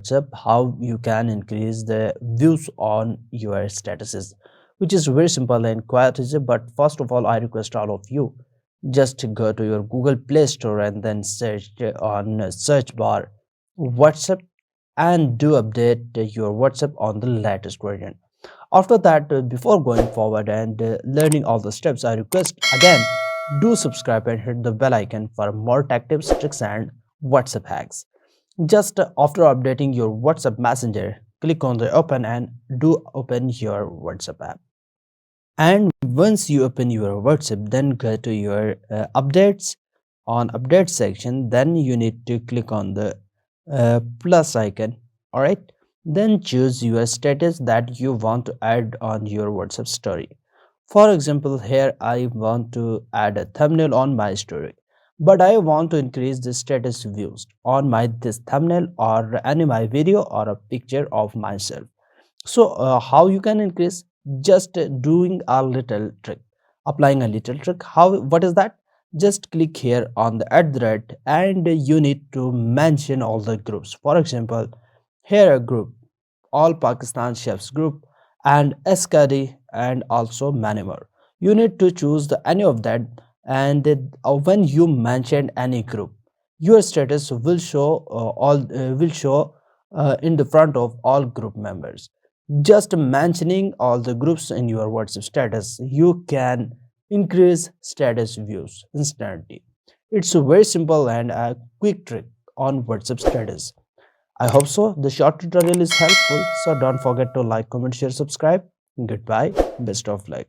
WhatsApp, how you can increase the views on your statuses, which is very simple and quite easy. But first of all, I request all of you just go to your Google Play Store and then search on search bar WhatsApp and do update your WhatsApp on the latest version. After that, before going forward and learning all the steps, I request again do subscribe and hit the bell icon for more tech tips, tricks, and WhatsApp hacks. Just after updating your WhatsApp Messenger, click on the open and do open your WhatsApp app. And once you open your WhatsApp, then go to your updates. On update section, then you need to click on the plus icon. All right, then choose your status that you want to add on your WhatsApp story. For example, here I want to add a thumbnail on my story, but I want to increase the status views on my this thumbnail or any my video or a picture of myself. So how you can increase? Just doing a little trick, applying a little trick. How? What is that? Just click here on the add the rate and you need to mention all the groups. For example, here a group, all Pakistan chefs group and skd and also many more. You need to choose the any of that, and when you mention any group, your status will show all will show in the front of all group members. Just mentioning all the groups in your WhatsApp status, you can increase status views instantly. It's a very simple and a quick trick on WhatsApp status. I hope so. The short tutorial is helpful. So don't forget to like, comment, share, subscribe. Goodbye. Best of luck.